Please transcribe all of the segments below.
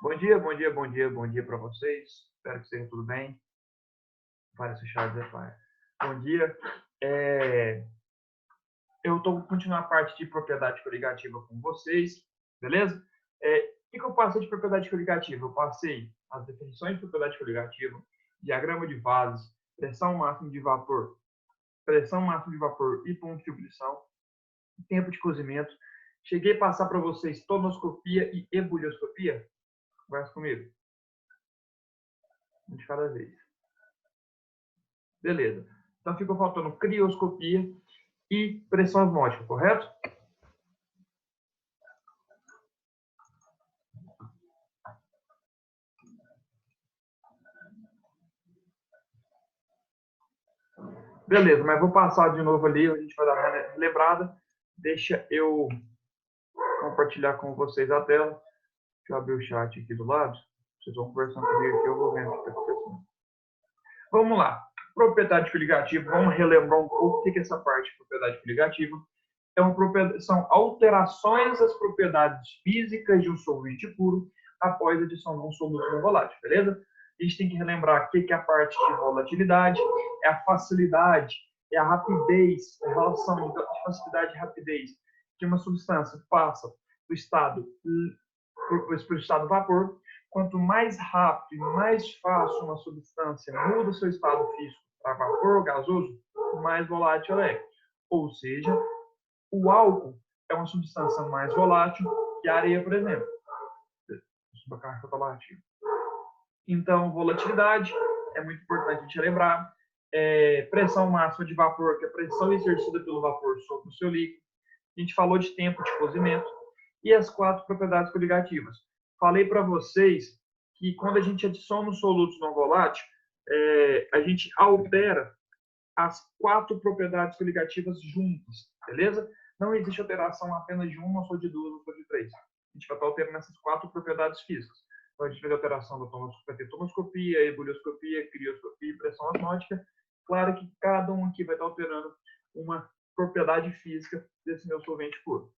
Bom dia, bom dia, bom dia, bom dia para vocês. Espero que esteja tudo bem. Vários fechados, é pai. Bom dia. Eu estou continuando a parte de propriedade coligativa com vocês, beleza? O que eu passei de propriedade coligativa? Eu passei as definições de propriedade coligativa, diagrama de vasos, pressão máxima de vapor e ponto de ebulição, tempo de cozimento. Cheguei a passar para vocês tonoscopia e ebullioscopia. Conversa comigo. Um de cada vez. Beleza. Então ficou faltando crioscopia e pressão osmótica, correto? Beleza, mas vou passar de novo ali, a gente vai dar uma lembrada. Deixa eu compartilhar com vocês a tela. Deixa eu abrir o chat aqui do lado. Vocês vão conversando comigo aqui, eu vou vendo o que está acontecendo. Vamos lá. Propriedade coligativa, vamos relembrar um pouco o que é essa parte de propriedade coligativa. São alterações às propriedades físicas de um solvente puro após a adição de um soluto não volátil, beleza? A gente tem que relembrar o que é a parte de volatilidade, é a facilidade, é a rapidez, a relação de facilidade e rapidez que uma substância passa do estado para o estado vapor. Quanto mais rápido e mais fácil uma substância muda o seu estado físico para vapor ou gasoso, mais volátil ela é. Ou seja, o álcool é uma substância mais volátil que a areia, por exemplo. Então, volatilidade é muito importante a gente lembrar. Pressão máxima de vapor, que é a pressão exercida pelo vapor sobre o seu líquido. A gente falou de tempo de cozimento. E as 4 propriedades coligativas. Falei para vocês que quando a gente adiciona os solutos não voláteis, a gente altera as 4 propriedades coligativas juntas, beleza? Não existe alteração apenas de uma, ou de duas, ou de três. A gente vai estar alterando essas 4 propriedades físicas. Então, a gente fez a alteração da tonoscopia, ebullioscopia, crioscopia e pressão osmótica. Claro que cada um aqui vai estar alterando uma propriedade física desse meu solvente puro.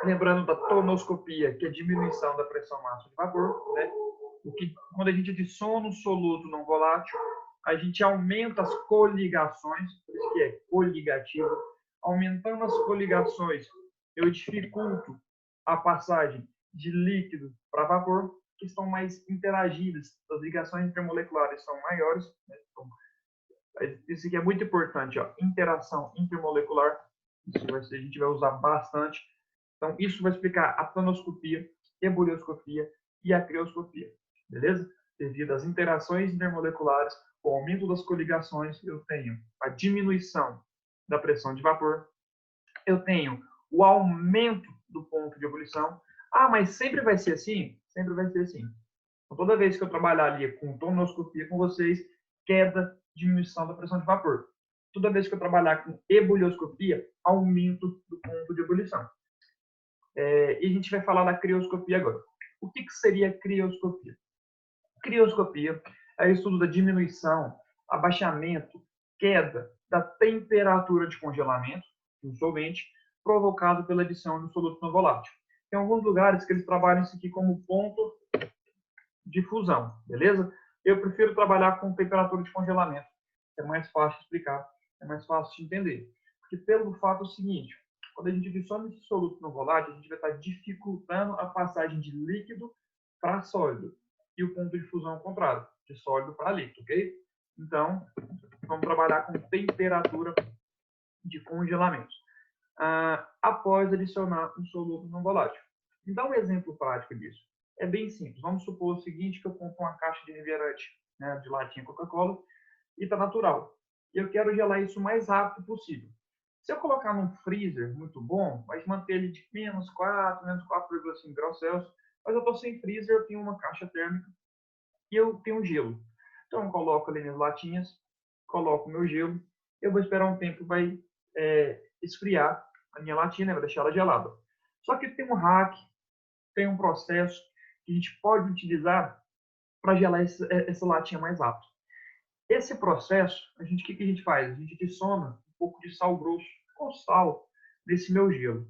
Lembrando da tonoscopia, que é a diminuição da pressão máxima de vapor, né? Quando a gente adiciona um soluto não volátil, a gente aumenta as coligações, por isso que é coligativo. Aumentando as coligações, eu dificulto a passagem de líquido para vapor, que estão mais interagidas, as ligações intermoleculares são maiores. Né? Então, isso aqui é muito importante, ó, interação intermolecular, a gente vai usar bastante. Então, isso vai explicar a tonoscopia, ebullioscopia e a crioscopia, beleza? Devido às interações intermoleculares, com o aumento das coligações, eu tenho a diminuição da pressão de vapor, eu tenho o aumento do ponto de ebulição. Ah, mas sempre vai ser assim? Sempre vai ser assim. Então, toda vez que eu trabalhar ali com tonoscopia com vocês, queda, diminuição da pressão de vapor. Toda vez que eu trabalhar com ebullioscopia, aumento do ponto de ebulição. E a gente vai falar da crioscopia agora. O que seria crioscopia? Crioscopia é o estudo da diminuição, abaixamento, queda da temperatura de congelamento do solvente provocado pela adição de um soluto não volátil. Tem alguns lugares que eles trabalham isso aqui como ponto de fusão, beleza? Eu prefiro trabalhar com temperatura de congelamento. É mais fácil de explicar, é mais fácil de entender. Porque pelo fato seguinte, quando a gente adiciona esse soluto não volátil, a gente vai estar dificultando a passagem de líquido para sólido. E o ponto de fusão é o contrário, de sólido para líquido, ok? Então, vamos trabalhar com temperatura de congelamento. Após adicionar um soluto não volátil. Me dá um exemplo prático disso. É bem simples. Vamos supor o seguinte, que eu compro uma caixa de refrigerante, né, de latinha Coca-Cola, e está natural. E eu quero gelar isso o mais rápido possível. Se eu colocar num freezer muito bom, vai manter ele de menos 4, menos 4,5 graus Celsius, mas eu estou sem freezer, eu tenho uma caixa térmica e eu tenho um gelo. Então eu coloco ali nas latinhas, coloco o meu gelo, eu vou esperar um tempo, vai esfriar a minha latinha, né, vai deixar ela gelada. Só que tem um hack, tem um processo que a gente pode utilizar para gelar essa latinha mais rápido. Esse processo, o que a gente faz? A gente adiciona um pouco de sal grosso ou sal nesse meu gelo. O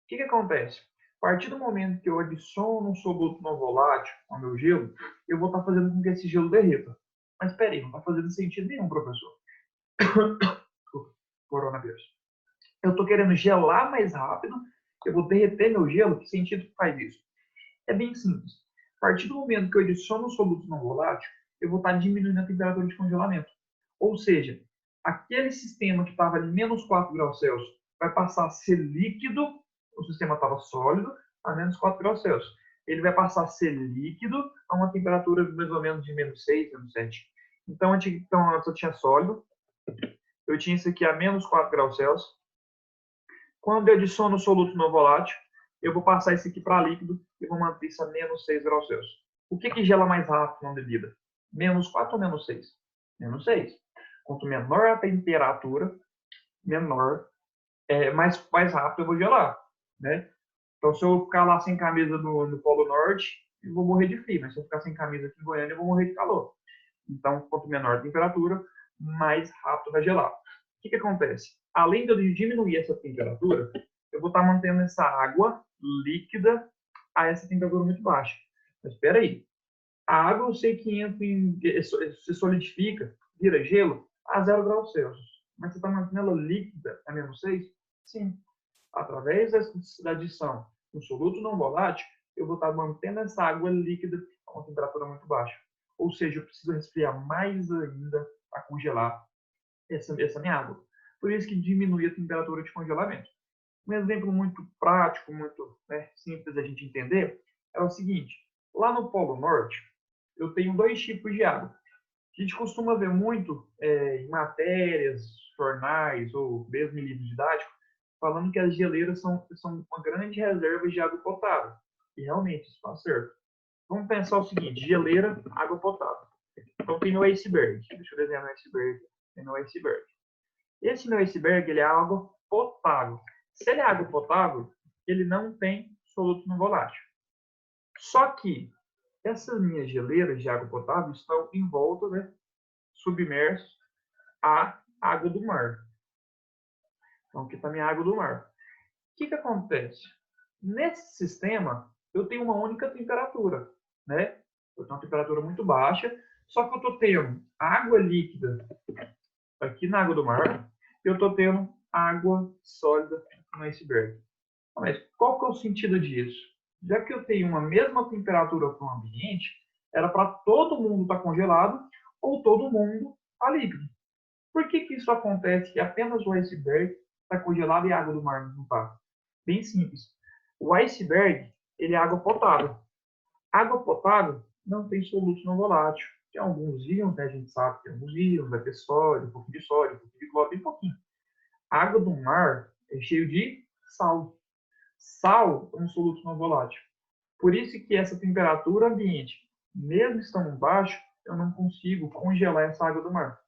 que acontece? A partir do momento que eu adiciono um soluto não volátil ao meu gelo, eu vou estar fazendo com que esse gelo derreta. Mas espera aí, não está fazendo sentido nenhum, professor. Coronavírus. Eu estou querendo gelar mais rápido, eu vou derreter meu gelo, que sentido que faz isso? É bem simples. A partir do momento que eu adiciono um soluto não volátil, eu vou estar diminuindo a temperatura de congelamento. Ou seja, aquele sistema que estava em menos 4 graus Celsius vai passar a ser líquido, o sistema estava sólido, a menos 4 graus Celsius. Ele vai passar a ser líquido a uma temperatura mais ou menos de menos 6, menos 7. Então, antes eu tinha sólido, eu tinha isso aqui a menos 4 graus Celsius. Quando eu adiciono o soluto não volátil, eu vou passar isso aqui para líquido e vou manter isso a menos 6 graus Celsius. O que gela mais rápido na bebida? Menos 4 ou menos 6? Menos 6. Quanto menor a temperatura, mais rápido eu vou gelar. Né? Então, se eu ficar lá sem camisa no Polo Norte, eu vou morrer de frio. Mas se eu ficar sem camisa aqui em Goiânia, eu vou morrer de calor. Então, quanto menor a temperatura, mais rápido vai gelar. O que acontece? Além de eu diminuir essa temperatura, eu vou estar mantendo essa água líquida a essa temperatura muito baixa. Mas espera aí. A água eu sei que se solidifica, vira gelo, a 0 graus Celsius. Mas você está mantendo ela líquida a menos 6? Sim. Através da adição do soluto não volátil, eu vou estar mantendo essa água líquida a uma temperatura muito baixa. Ou seja, eu preciso resfriar mais ainda para congelar essa minha água. Por isso que diminui a temperatura de congelamento. Um exemplo muito prático, muito simples a gente entender, é o seguinte. Lá no Polo Norte, eu tenho 2 tipos de água. A gente costuma ver muito em matérias, jornais ou mesmo em livros didáticos, falando que as geleiras são uma grande reserva de água potável. E realmente isso está certo. Vamos pensar o seguinte, geleira, água potável. Então tem no iceberg. Deixa eu desenhar no iceberg. Tem no iceberg. Esse meu iceberg, ele é água potável. Se ele é água potável, ele não tem soluto não volátil. Só que essas minhas geleiras de água potável estão em volta, submersos à água do mar. Então aqui está a minha água do mar. O que acontece? Nesse sistema, eu tenho uma única temperatura, né? Eu tenho uma temperatura muito baixa, só que eu estou tendo água líquida aqui na água do mar, e eu estou tendo água sólida no iceberg. Mas qual que é o sentido disso? Já que eu tenho uma mesma temperatura para o ambiente, era para todo mundo estar congelado ou todo mundo estar líquido. Por que isso acontece que apenas o iceberg está congelado e a água do mar não está? Bem simples. O iceberg, ele é água potável. Água potável não tem soluto não volátil. Tem alguns íons, a gente sabe que tem alguns íons, vai ter sódio, um pouquinho de sódio, um pouquinho de cloro, bem pouquinho. A água do mar é cheio de sal. Sal é um soluto não volátil. Por isso que essa temperatura ambiente, mesmo estando baixo, eu não consigo congelar essa água do mar.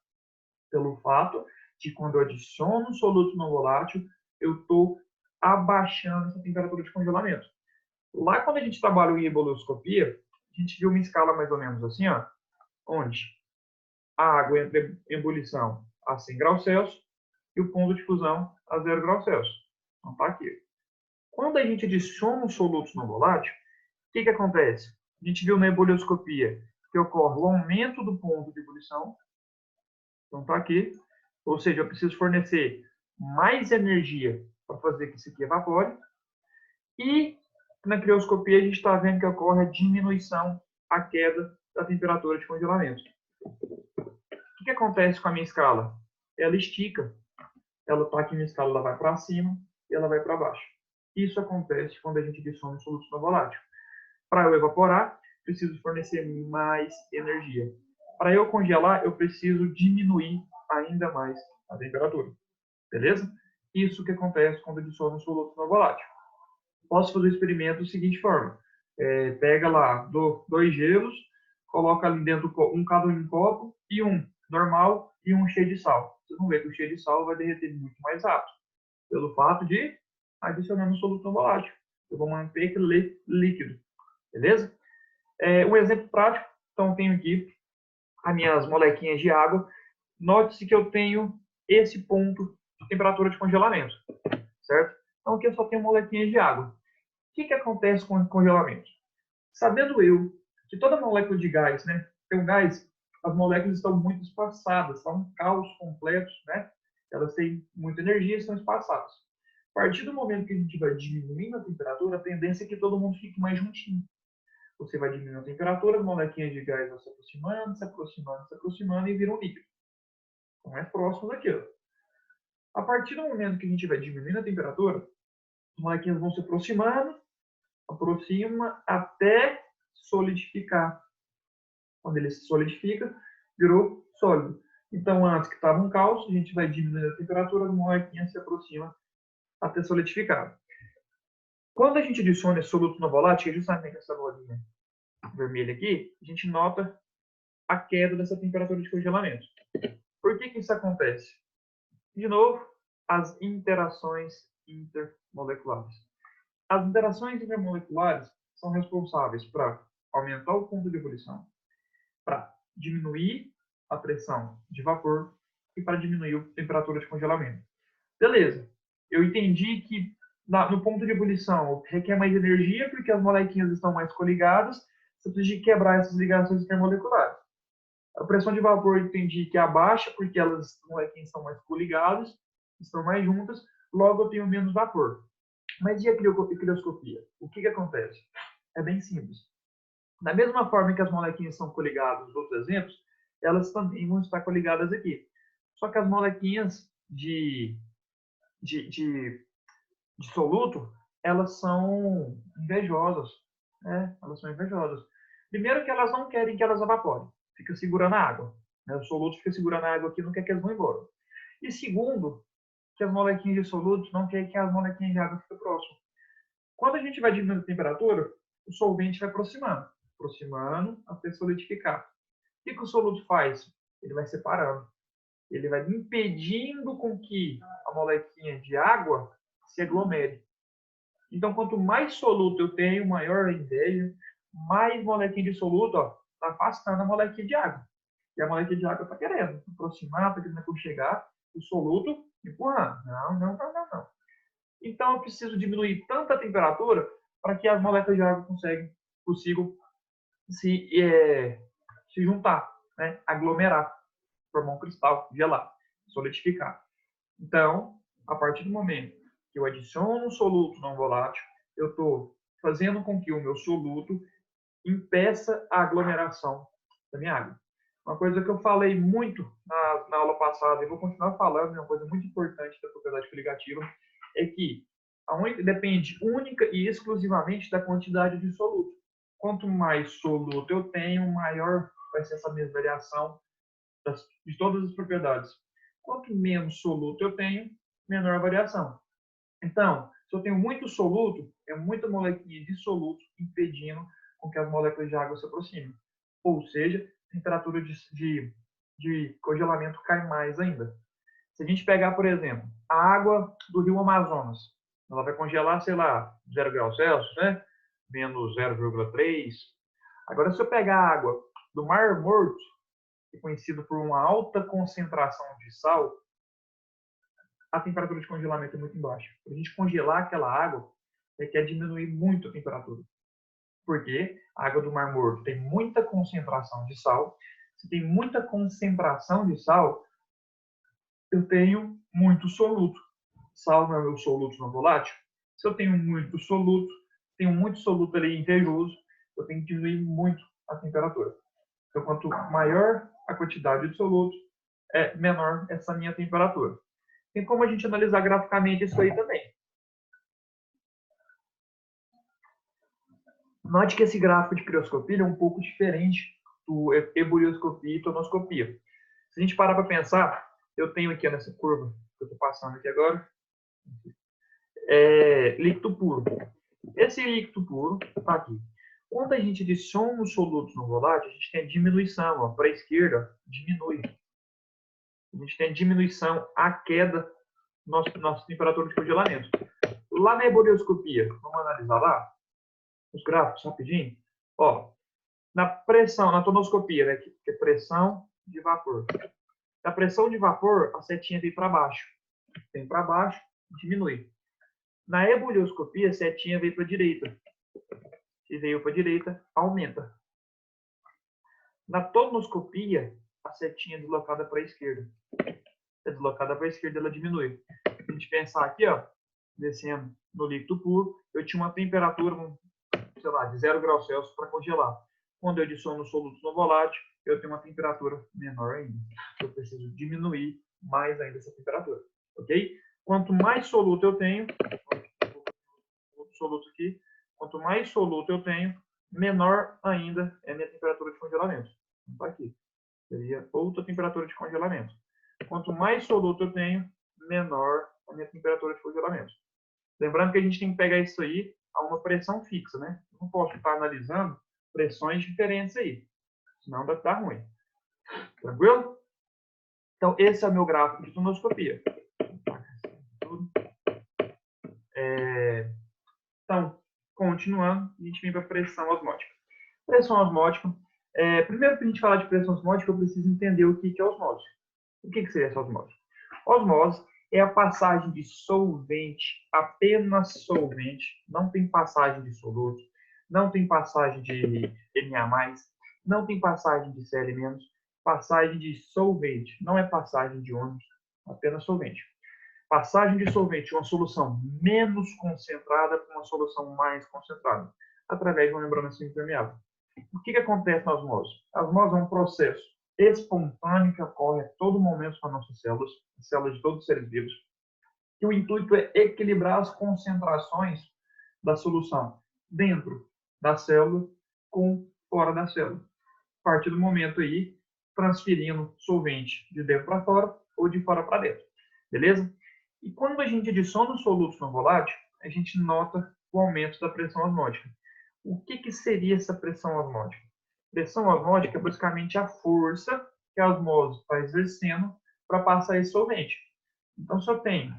Pelo fato de quando eu adiciono um soluto não volátil, eu estou abaixando essa temperatura de congelamento. Lá quando a gente trabalha em ebullioscopia, a gente viu uma escala mais ou menos assim, ó, onde a água entra em ebulição a 100 graus Celsius e o ponto de fusão a 0 graus Celsius. Então tá aqui. Quando a gente adiciona um soluto não volátil, o que acontece? A gente viu na ebullioscopia que ocorre o aumento do ponto de ebulição. Então tá aqui. Ou seja, eu preciso fornecer mais energia para fazer que isso aqui evapore. E na crioscopia a gente está vendo que ocorre a diminuição, a queda da temperatura de congelamento. O que acontece com a minha escala? Ela estica. Ela está aqui na escala, ela vai para cima e ela vai para baixo. Isso acontece quando a gente adiciona um soluto não volátil. Para eu evaporar, preciso fornecer mais energia. Para eu congelar, eu preciso diminuir ainda mais a temperatura. Beleza? Isso que acontece quando adiciono um soluto não volátil. Posso fazer o experimento da seguinte forma. Pega lá 2 gelos, coloca ali dentro cada um em copo, e um normal e um cheio de sal. Vocês vão ver que o cheio de sal vai derreter muito mais rápido, pelo fato de adicionar um soluto não volátil. Eu vou manter aquele líquido. Beleza? Um exemplo prático, então eu tenho aqui as minhas molequinhas de água. Note-se que eu tenho esse ponto de temperatura de congelamento, certo? Então aqui eu só tenho molequinhas de água. que acontece com o congelamento? Sabendo eu que toda molécula de gás, né, tem um gás, as moléculas estão muito espaçadas, são um caos completo, né? Elas têm muita energia e estão espaçadas. A partir do momento que a gente vai diminuindo a temperatura, a tendência é que todo mundo fique mais juntinho. Você vai diminuindo a temperatura, as moléquinhas de gás vão se aproximando, se aproximando, se aproximando e viram líquido. Estão mais próximos daquilo. A partir do momento que a gente vai diminuindo a temperatura, as moléquinhas vão se aproximando, aproxima até solidificar. Quando ele se solidifica, virou sólido. Então, antes que estava um caos, a gente vai diminuindo a temperatura, as moléquinhas se aproximam até solidificar. Quando a gente adiciona esse soluto no volátil, que é justamente essa bolinha vermelha aqui, a gente nota a queda dessa temperatura de congelamento. Por que isso acontece? De novo, as interações intermoleculares. As interações intermoleculares são responsáveis para aumentar o ponto de ebulição, para diminuir a pressão de vapor e para diminuir a temperatura de congelamento. Beleza, eu entendi que no ponto de ebulição requer mais energia porque as moléquinhas estão mais coligadas, você precisa de quebrar essas ligações intermoleculares. A pressão de vapor eu entendi que abaixa porque as moléquinhas estão mais coligadas, estão mais juntas, logo eu tenho menos vapor. Mas e a crioscopia? O que acontece? É bem simples. Da mesma forma que as moléquinhas são coligadas nos outros exemplos, elas também vão estar coligadas aqui. Só que as moléquinhas de soluto, elas são invejosas. Né? Elas são invejosas. Primeiro que elas não querem que elas evaporem. Fica segurando a água. Né? O soluto fica segurando a água aqui, não quer que elas vão embora. E segundo, que as moléquinhas de soluto não querem que as moléquinhas de água fiquem próximas. Quando a gente vai diminuindo a temperatura, o solvente vai aproximando até solidificar. O que o soluto faz? Ele vai separando. Ele vai impedindo com que a molequinha de água se aglomere. Então, quanto mais soluto eu tenho, maior a ideia, mais molequinha de soluto está afastando a molequinha de água. E a molequinha de água está querendo aproximar, está querendo aconchegar, o soluto empurrando. Não. Então, eu preciso diminuir tanta temperatura para que as moléculas de água consigam se juntar, né? Aglomerar, formar um cristal, gelar, solidificar. Então, a partir do momento que eu adiciono um soluto não volátil, eu estou fazendo com que o meu soluto impeça a aglomeração da minha água. Uma coisa que eu falei muito na aula passada e vou continuar falando, é uma coisa muito importante da propriedade coligativa, é que depende única e exclusivamente da quantidade de soluto. Quanto mais soluto eu tenho, maior vai ser essa mesma variação de todas as propriedades. Quanto menos soluto eu tenho, menor a variação. Então, se eu tenho muito soluto, é muita molécula de soluto impedindo com que as moléculas de água se aproximem. Ou seja, a temperatura de congelamento cai mais ainda. Se a gente pegar, por exemplo, a água do rio Amazonas, ela vai congelar, sei lá, 0 graus Celsius, né? Menos 0,3. Agora, se eu pegar a água do Mar Morto, que é conhecido por uma alta concentração de sal, a temperatura de congelamento é muito baixa. Para a gente congelar aquela água, requer diminuir muito a temperatura. Porque a água do Mar Morto tem muita concentração de sal. Se tem muita concentração de sal, eu tenho muito soluto. Sal não é meu soluto não volátil. Se eu tenho muito soluto ali invejoso, eu tenho que diminuir muito a temperatura. Então, quanto maior a quantidade de soluto, menor essa minha temperatura. Tem como a gente analisar graficamente isso aí também. Note que esse gráfico de crioscopia é um pouco diferente do ebulioscopia e tonoscopia. Se a gente parar para pensar, eu tenho aqui nessa curva que eu estou passando aqui agora, líquido puro. Esse líquido puro está aqui. Quando a gente adiciona os solutos no volátil, a gente tem a diminuição. Para a esquerda, diminui. A gente tem a diminuição, a queda nossa temperatura de congelamento. Lá na ebulioscopia, vamos analisar lá os gráficos rapidinho. Ó, na pressão, na tonoscopia, né, que é pressão de vapor. Na pressão de vapor, a setinha vem para baixo. Vem para baixo, diminui. Na ebullioscopia, a setinha veio para a direita. Se veio para a direita, aumenta. Na tonoscopia, a setinha é deslocada para a esquerda. É deslocada para a esquerda, ela diminui. Se a gente pensar aqui, ó, descendo no líquido puro, eu tinha uma temperatura, sei lá, de 0 graus Celsius para congelar. Quando eu adiciono solutos no volátil, eu tenho uma temperatura menor ainda. Eu preciso diminuir mais ainda essa temperatura, ok? Quanto mais soluto eu tenho, outro soluto aqui, quanto mais soluto eu tenho, menor ainda é a minha temperatura de congelamento. Está aqui. Seria outra temperatura de congelamento. Quanto mais soluto eu tenho, menor a minha temperatura de congelamento. Lembrando que a gente tem que pegar isso aí a uma pressão fixa, né? Eu não posso estar analisando pressões diferentes aí, senão vai dar ruim. Tranquilo? Então, esse é o meu gráfico de tonoscopia. Então, continuando, a gente vem para a pressão osmótica. Pressão osmótica. Primeiro, para a gente falar de pressão osmótica, eu preciso entender o que é osmose. O que seria essa osmose? Osmose é a passagem de solvente, apenas solvente, não tem passagem de soluto, não tem passagem de Na+, não tem passagem de Cl-, passagem de solvente, não é passagem de ônus, apenas solvente. Passagem de solvente de uma solução menos concentrada para uma solução mais concentrada, através de uma membrana semipermeável. O que acontece na osmose? A osmose é um processo espontâneo que ocorre a todo momento com as nossas células de todos os seres vivos, e o intuito é equilibrar as concentrações da solução dentro da célula com fora da célula. A partir do momento aí, transferindo solvente de dentro para fora ou de fora para dentro. Beleza? E quando a gente adiciona os solutos no volátil, a gente nota o aumento da pressão osmótica. O que seria essa pressão osmótica? Pressão osmótica é basicamente a força que a osmose está exercendo para passar esse solvente. Então, se eu tenho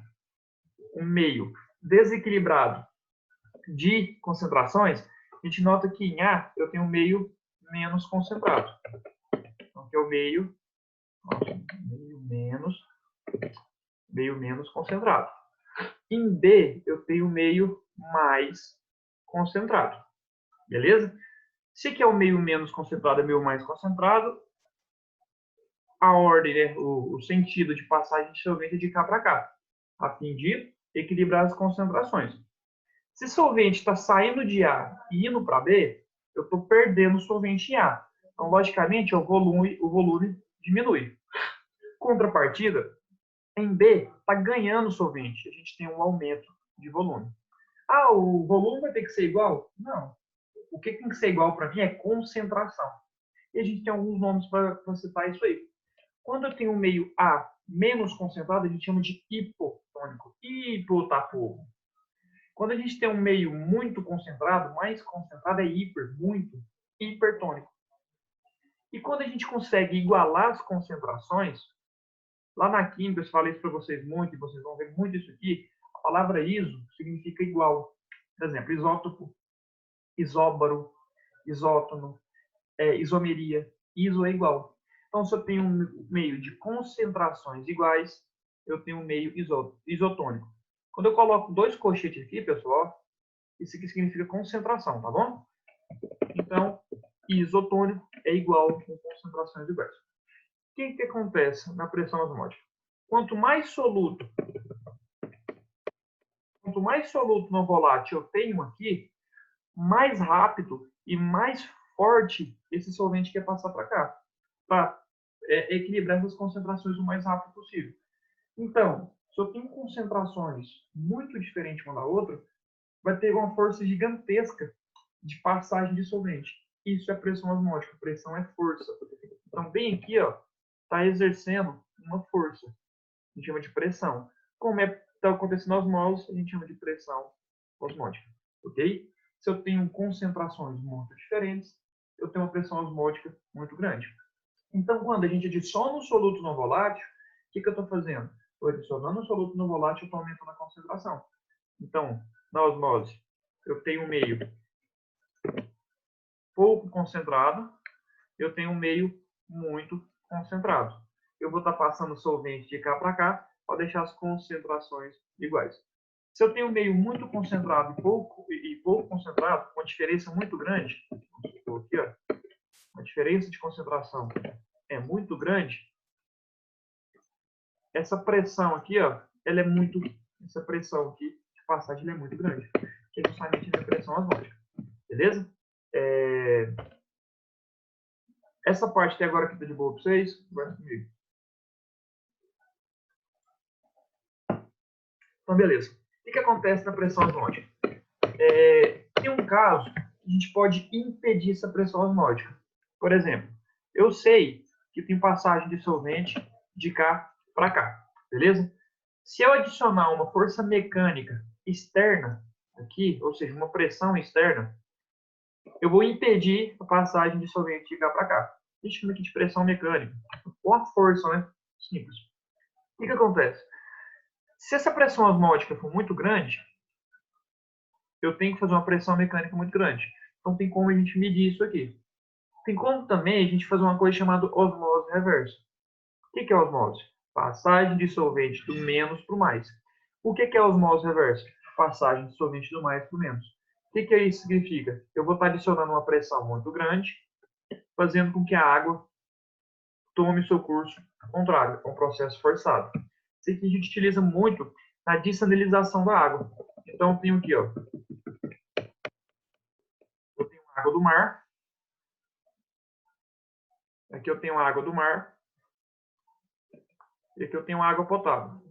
um meio desequilibrado de concentrações, a gente nota que em A eu tenho um meio menos concentrado. Então, que é o meio menos concentrado. Em B, eu tenho meio mais concentrado. Beleza? Se aqui é o meio menos concentrado, é meio mais concentrado, a ordem, né, o sentido de passagem de solvente é de cá para cá, a fim de equilibrar as concentrações. Se solvente está saindo de A e indo para B, eu estou perdendo solvente em A. Então, logicamente, o volume diminui. Contrapartida, em B, está ganhando solvente. A gente tem um aumento de volume. Ah, o volume vai ter que ser igual? Não. O que tem que ser igual para mim é concentração. E a gente tem alguns nomes para citar isso aí. Quando eu tenho um meio A menos concentrado, a gente chama de hipotônico. Hipotapovo. Quando a gente tem um meio muito concentrado, mais concentrado é muito hipertônico. E quando a gente consegue igualar as concentrações, lá na química eu falei isso para vocês muito, e vocês vão ver muito isso aqui, a palavra iso significa igual. Por exemplo, isótopo, isóbaro, isótono, isomeria, iso é igual. Então, se eu tenho um meio de concentrações iguais, eu tenho um meio isotônico. Quando eu coloco dois colchetes aqui, pessoal, isso aqui significa concentração, tá bom? Então, isotônico é igual com concentrações iguais. O que acontece na pressão osmótica? Quanto mais soluto no volátil eu tenho aqui, mais rápido e mais forte esse solvente quer passar para cá, para equilibrar essas concentrações o mais rápido possível. Então, se eu tenho concentrações muito diferentes uma da outra, vai ter uma força gigantesca de passagem de solvente. Isso é pressão osmótica. Pressão é força. Então, bem aqui, ó, está exercendo uma força. A gente chama de pressão. Como está acontecendo na osmose, a gente chama de pressão osmótica. Ok? Se eu tenho concentrações muito diferentes, eu tenho uma pressão osmótica muito grande. Então, quando a gente adiciona um soluto no volátil, o que eu estou fazendo? Estou adicionando um soluto no volátil e estou aumentando a concentração. Então, na osmose, eu tenho um meio pouco concentrado, eu tenho um meio muito concentrado. Eu vou estar passando solvente de cá para cá para deixar as concentrações iguais. Se eu tenho um meio muito concentrado e pouco concentrado, com uma diferença muito grande, aqui, ó, a diferença de concentração é muito grande, essa pressão aqui, ó, ela é muito, essa pressão aqui de passagem é muito grande, que é justamente a minha pressão osmótica, beleza? Essa parte até agora que tá de boa para vocês, conversa comigo. Então, beleza. O que acontece na pressão osmótica? Tem um caso que a gente pode impedir essa pressão osmótica. Por exemplo, eu sei que tem passagem de solvente de cá para cá, beleza? Se eu adicionar uma força mecânica externa aqui, ou seja, uma pressão externa, eu vou impedir a passagem de solvente de cá para cá. A gente chama aqui de pressão mecânica. Ou a força, né? Simples. O que acontece? Se essa pressão osmótica for muito grande, eu tenho que fazer uma pressão mecânica muito grande. Então tem como a gente medir isso aqui. Tem como também a gente fazer uma coisa chamada osmose reversa. O que é osmose? Passagem de solvente do menos para o mais. O que é osmose reversa? Passagem de solvente do mais para o menos. O que isso significa? Eu vou estar adicionando uma pressão muito grande, fazendo com que a água tome seu curso contrário, é um processo forçado. Isso aqui a gente utiliza muito na dessalinização da água. Então, eu tenho aqui, ó, eu tenho água do mar, aqui eu tenho água do mar, e aqui eu tenho água potável.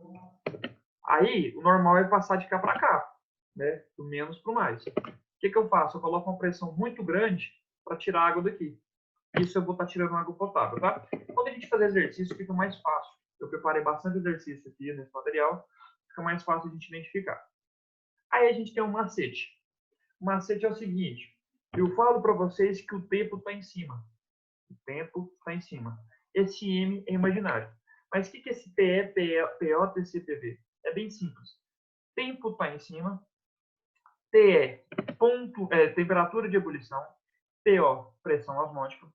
Aí, o normal é passar de cá para cá, né? Do menos para o mais. O que eu faço? Eu coloco uma pressão muito grande para tirar a água daqui. Isso eu vou estar tirando água potável, tá? Quando a gente fazer exercício, fica mais fácil. Eu preparei bastante exercício aqui nesse material, fica mais fácil a gente identificar. Aí a gente tem um macete. O macete é o seguinte, eu falo para vocês que o tempo está em cima. O tempo está em cima. Esse M é imaginário. Mas o que é esse PE, PO, TC, PV? É bem simples. Tempo está em cima, TE, temperatura de ebulição, PO, pressão osmótica,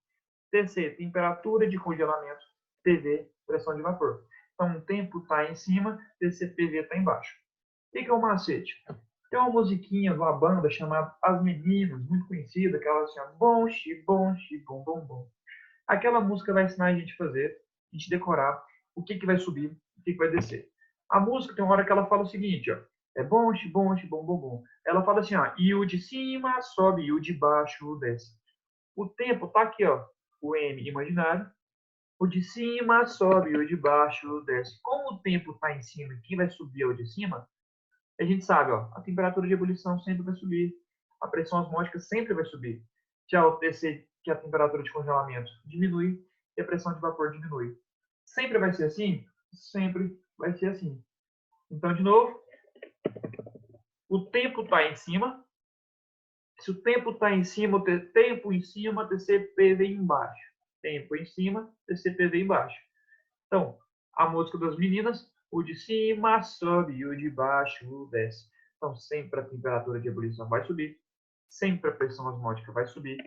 TC, temperatura de congelamento, PV, pressão de vapor. Então, o tempo está em cima, TC, PV está embaixo. O que é o macete? Tem uma musiquinha de uma banda chamada As Meninas, muito conhecida, que ela assim, bom, xi, bom, bom, bom, bom. Aquela música vai ensinar a gente a fazer, a gente decorar o que vai subir, o que vai descer. A música tem uma hora que ela fala o seguinte, ó, é bom, bom, bom, bom, bom. Ela fala assim, ó, e o de cima sobe e o de baixo desce. O tempo tá aqui, ó, o M imaginário, o de cima sobe e o de baixo desce. Como o tempo está em cima e quem vai subir é o de cima, a gente sabe, ó, a temperatura de ebulição sempre vai subir, a pressão osmótica sempre vai subir. Já o TC, que é a temperatura de congelamento, diminui e a pressão de vapor diminui. Sempre vai ser assim? Sempre vai ser assim. Então, de novo, o tempo está em cima. Se o tempo está em cima, tempo em cima, TCPV embaixo. Tempo em cima, TCPV embaixo. Então, a música das meninas, o de cima sobe e o de baixo desce. Então, sempre a temperatura de ebulição vai subir, sempre a pressão osmótica vai subir,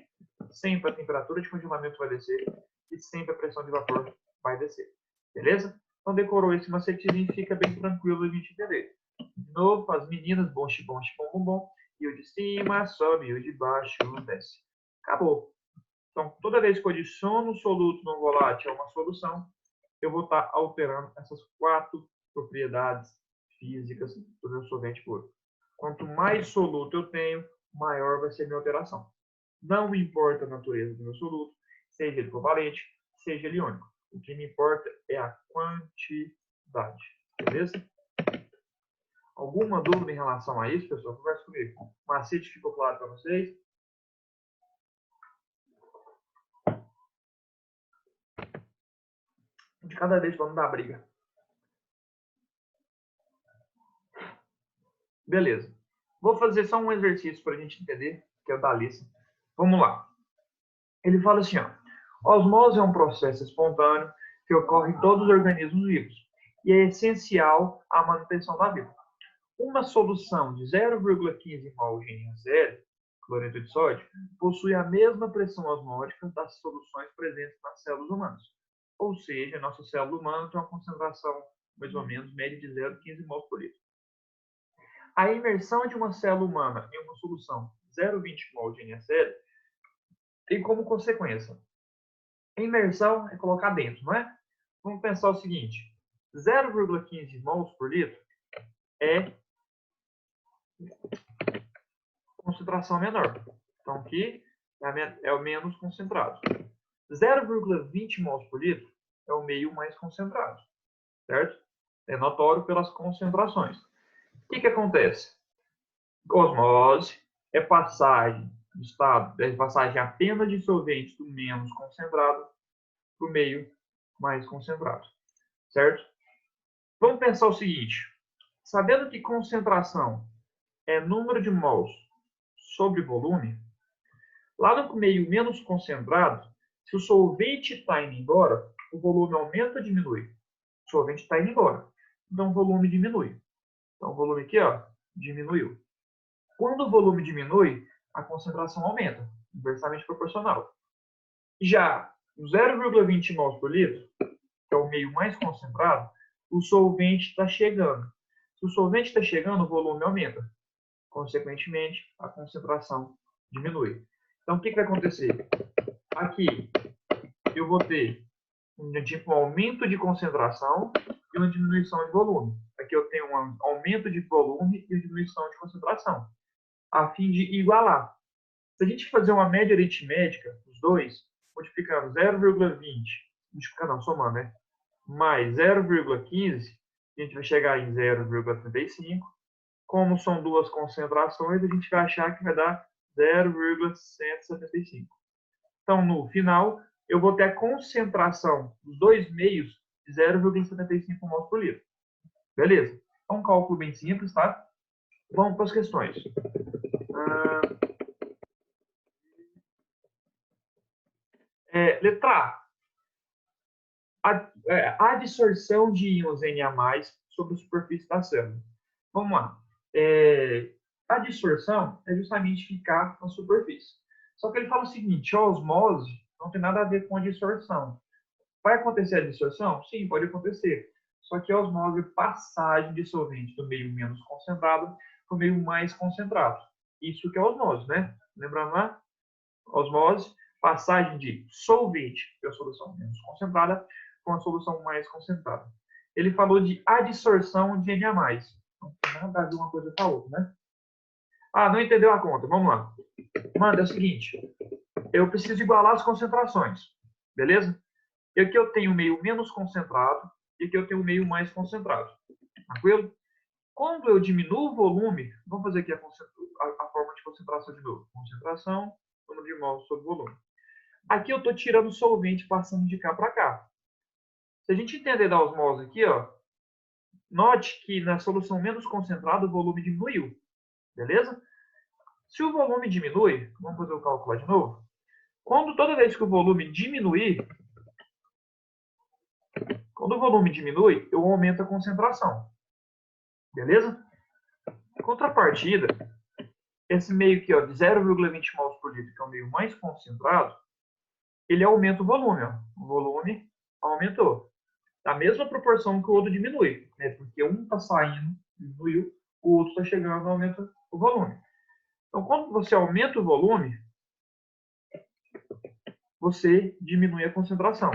sempre a temperatura de congelamento vai descer e sempre a pressão de vapor vai descer. Beleza? Então, decorou esse macetezinho, fica bem tranquilo a gente entender. De novo, as meninas, bom, bom, bom, bom, e o de cima sobe e o de baixo desce. Acabou. Então, toda vez que eu adiciono um soluto no volátil a uma solução, eu vou estar alterando essas 4 propriedades físicas do meu solvente puro. Quanto mais soluto eu tenho, maior vai ser a minha alteração. Não importa a natureza do meu soluto, seja ele covalente, seja ele iônico. O que me importa é a quantidade. Beleza? Alguma dúvida em relação a isso, pessoal? Conversa comigo. O macete ficou claro para vocês? De cada vez vamos dar briga. Beleza. Vou fazer só um exercício para a gente entender, que é o da Alice. Vamos lá. Ele fala assim, ó, osmose é um processo espontâneo que ocorre em todos os organismos vivos e é essencial à manutenção da vida. Uma solução de 0,15 mol de NaCl, cloreto de sódio, possui a mesma pressão osmótica das soluções presentes nas células humanas. Ou seja, a nossa célula humana tem uma concentração mais ou menos média de 0,15 mol por litro. A imersão de uma célula humana em uma solução 0,20 mol de NaCl tem como consequência. A imersão é colocar dentro, não é? Vamos pensar o seguinte, 0,15 mols por litro é concentração menor. Então, aqui é o menos concentrado. 0,20 mols por litro é o meio mais concentrado, certo? É notório pelas concentrações. O que acontece? Osmose é passagem do estado, é passagem apenas de solvente do menos concentrado para o meio mais concentrado, certo? Vamos pensar o seguinte, sabendo que concentração é número de mols sobre volume, lá no meio menos concentrado, se o solvente está indo embora, o volume aumenta ou diminui? O solvente está indo embora, então o volume diminui. Então o volume aqui, ó, diminuiu. Quando o volume diminui, a concentração aumenta, inversamente proporcional. Já o 0,20 mols por litro, que é o meio mais concentrado, o solvente está chegando. Se o solvente está chegando, o volume aumenta. Consequentemente, a concentração diminui. Então, o que vai acontecer? Aqui, eu vou ter um aumento de concentração e uma diminuição de volume. Aqui eu tenho um aumento de volume e uma diminuição de concentração, a fim de igualar. Se a gente fazer uma média aritmética, os dois, multiplicando 0,20, multiplicando, não, somando, né? Mais 0,15, a gente vai chegar em 0,35. Como são duas concentrações, a gente vai achar que vai dar 0,175. Então, no final, eu vou ter a concentração dos dois meios de 0,75 mols por litro. Beleza? É um cálculo bem simples, tá? Vamos para as questões. Letra A. A adsorção de íons Na+ sobre a superfície da célula. Vamos lá. A dissorção é justamente ficar na superfície. Só que ele fala o seguinte, a osmose não tem nada a ver com a dissorção. Vai acontecer a dissorção? Sim, pode acontecer. Só que a osmose é passagem de solvente do meio menos concentrado para o meio mais concentrado. Isso que é osmose, né? Lembrando lá? Osmose, passagem de solvente, que é a solução menos concentrada, com a solução mais concentrada. Ele falou de adsorção de Na+. Não tem nada a ver uma coisa com a outra, né? Ah, não entendeu a conta. Vamos lá. Manda, é o seguinte. Eu preciso igualar as concentrações. Beleza? E aqui eu tenho o meio menos concentrado e aqui eu tenho o meio mais concentrado. Tranquilo? Quando eu diminuo o volume, vamos fazer aqui a forma de concentração de novo. Concentração, número de mols sobre volume. Aqui eu estou tirando o solvente passando de cá para cá. Se a gente entender da osmose aqui, ó, note que na solução menos concentrada o volume diminuiu. Beleza? Se o volume diminui, vamos fazer o cálculo lá de novo. Toda vez que o volume diminuir, quando o volume diminui, eu aumento a concentração. Beleza? Contrapartida, esse meio aqui, ó, de 0,20 mols por litro, que é o meio mais concentrado, ele aumenta o volume. Ó. O volume aumentou. Da mesma proporção que o outro diminui. Né? Porque um está saindo, diminuiu, o outro está chegando, aumenta o volume. Então, quando você aumenta o volume, você diminui a concentração.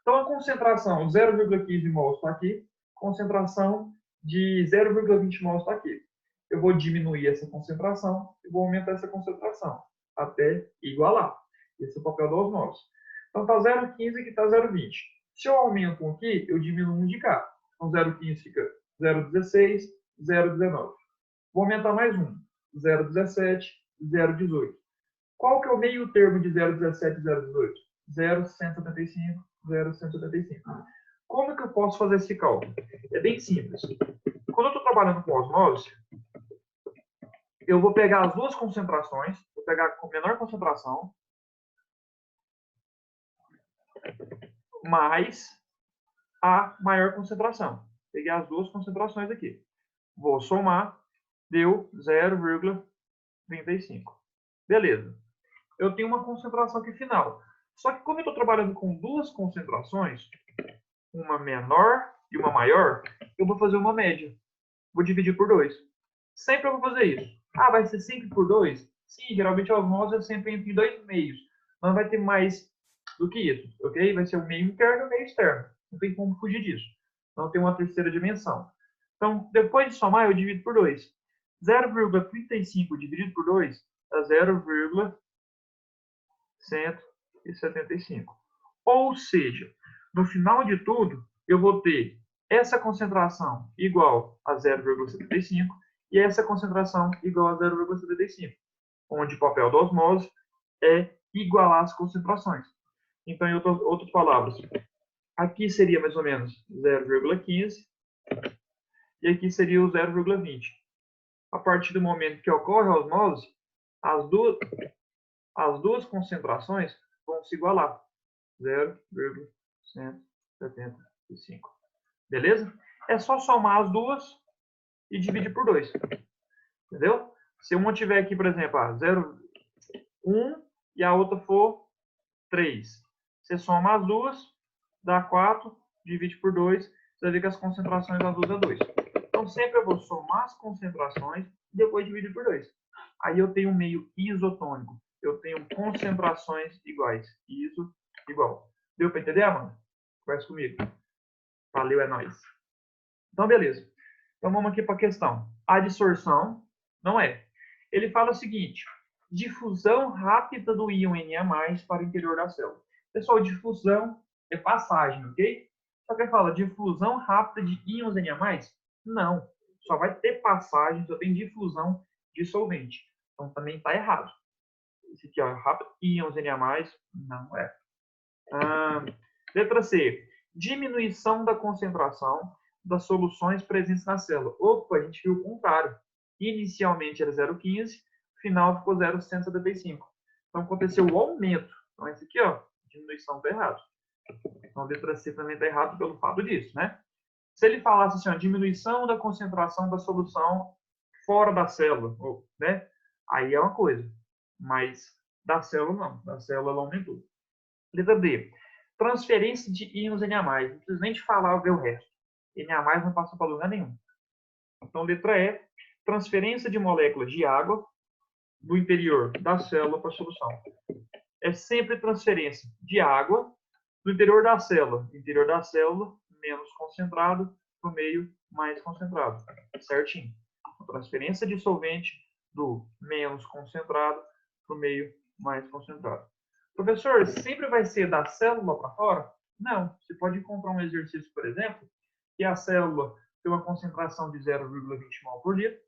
Então, a concentração 0,15 mols está aqui, concentração de 0,20 mols está aqui. Eu vou diminuir essa concentração e vou aumentar essa concentração até igualar. Esse é o papel da osmose. Então, está 0,15 e aqui está 0,20. Se eu aumento um aqui, eu diminuo um de cá. Então, 0,15 fica 0,16, 0,19. Vou aumentar mais um, 0,17, 0,18. Qual que é o meio termo de 0,17 e 0,18? 0,175, 0,175. Como que eu posso fazer esse cálculo? É bem simples. Quando eu estou trabalhando com osmose, eu vou pegar as duas concentrações, vou pegar a menor concentração, mais a maior concentração. Peguei as duas concentrações aqui. Vou somar, deu 0,35. Beleza. Eu tenho uma concentração aqui final. Só que como eu estou trabalhando com duas concentrações, uma menor e uma maior, eu vou fazer uma média. Vou dividir por 2. Sempre eu vou fazer isso. Ah, vai ser sempre por 2? Sim, geralmente a osmose é sempre entre 2 meios. Não vai ter mais do que isso, ok? Vai ser o meio interno e o meio externo. Não tem como fugir disso. Não tem uma terceira dimensão. Então, depois de somar, eu divido por 2. 0,35 dividido por 2 dá 0,175. Ou seja, no final de tudo, eu vou ter essa concentração igual a 0,75 e essa concentração igual a 0,75, onde o papel da osmose é igualar as concentrações. Então, em outras palavras, aqui seria mais ou menos 0,15 e aqui seria o 0,20. A partir do momento que ocorre a osmose, as duas concentrações vão se igualar. 0,175. Beleza? É só somar as duas e dividir por 2. Entendeu? Se uma tiver aqui, por exemplo, 0,1 e a outra for 3. Você soma as duas, dá 4, divide por 2, você vai ver que as concentrações das duas dá 2. Então, sempre eu vou somar as concentrações e depois dividir por 2. Aí eu tenho um meio isotônico. Eu tenho concentrações iguais. Iso igual. Deu para entender, Amanda? Conversa comigo. Valeu, é nóis. Então, beleza. Então, vamos aqui para a questão. A dissorção não é. Ele fala o seguinte: difusão rápida do íon Na+ para o interior da célula. Pessoal, difusão é passagem, ok? Só que ele fala difusão rápida de íons Na+? Não. Só vai ter passagem, só tem difusão de solvente. Então, também está errado. Esse aqui, ó, rápido, íons Na+, não é. Letra C. Diminuição da concentração das soluções presentes na célula. Opa, a gente viu o contrário. Inicialmente era 0,15, final ficou 0,175. Então aconteceu o aumento. Então esse aqui, ó, diminuição está errado. Então a letra C também está errado pelo fato disso, né? Se ele falasse assim, ó, diminuição da concentração da solução fora da célula, né? Aí é uma coisa. Mas da célula não. Da célula ela aumentou. Letra D. Transferência de íons Na+. Não preciso nem te falar ver o resto. Na+ não passa para lugar nenhum. Então, letra E. Transferência de moléculas de água do interior da célula para a solução. É sempre transferência de água do interior da célula. Interior da célula, menos concentrado, para o meio mais concentrado. Certinho. Transferência de solvente do menos concentrado para o meio mais concentrado. Professor, sempre vai ser da célula para fora? Não. Você pode encontrar um exercício, por exemplo, que a célula tem uma concentração de 0,20 mol por litro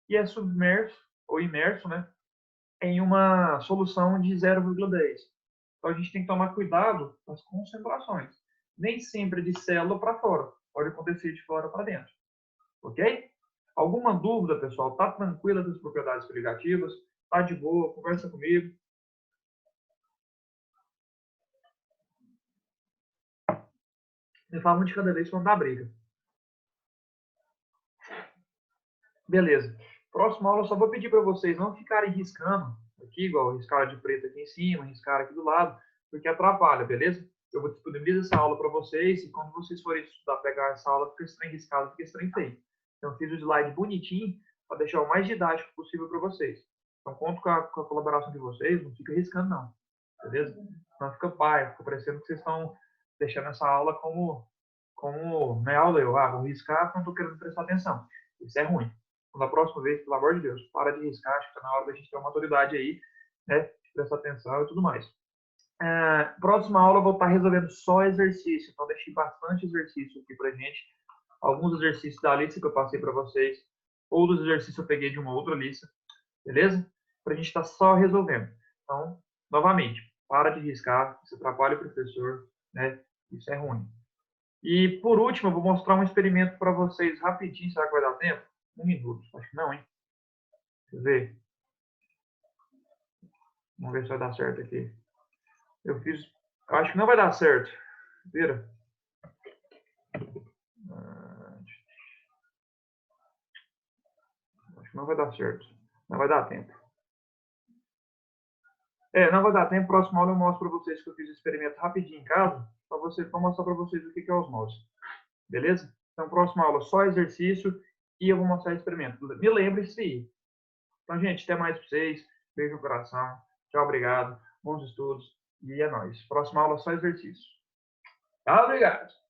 e é submerso ou imerso, né, em uma solução de 0,10. Então a gente tem que tomar cuidado com as concentrações. Nem sempre de célula para fora. Pode acontecer de fora para dentro. Ok? Alguma dúvida, pessoal? Tá tranquila das propriedades coligativas? Tá de boa? Conversa comigo. Me fala um de cada vez para não dar briga. Beleza. Próxima aula eu só vou pedir para vocês não ficarem riscando aqui, igual riscar de preto aqui em cima, riscar aqui do lado, porque atrapalha, beleza? Eu vou disponibilizar essa aula para vocês e quando vocês forem estudar, pegar essa aula, fica estranho riscado, fica estranho feio. Então, eu fiz o slide bonitinho para deixar o mais didático possível para vocês. Então, conto com a colaboração de vocês, não fica riscando não, beleza? Não fica pai, fica parecendo que vocês estão deixando essa aula como não é aula, vou riscar, não estou querendo prestar atenção. Isso é ruim. Então, da próxima vez, pelo amor de Deus, para de riscar, acho que está na hora da gente ter uma maturidade aí, né, de prestar atenção e tudo mais. Próxima aula eu vou estar resolvendo só exercício, então deixei bastante exercício aqui pra gente. Alguns exercícios da lista que eu passei para vocês, outros exercícios eu peguei de uma outra lista, beleza? Pra gente estar só resolvendo. Então, novamente, para de riscar, isso atrapalha o professor, né? Isso é ruim. E, por último, eu vou mostrar um experimento para vocês rapidinho. Será que vai dar tempo? 1 minuto. Acho que não, hein? Deixa eu ver. Vamos ver se vai dar certo aqui. Eu fiz... Acho que não vai dar certo. Vira. Acho que não vai dar certo. Não vai dar tempo. Não vai dar tempo. Próxima aula eu mostro para vocês que eu fiz o experimento rapidinho em casa. Para mostrar para vocês o que é osmose. Beleza? Então, próxima aula só exercício e eu vou mostrar o experimento. Me lembre disso aí. Então, gente, até mais para vocês. Beijo no coração. Tchau, obrigado. Bons estudos. E é nóis. Próxima aula só exercício. Tá, obrigado.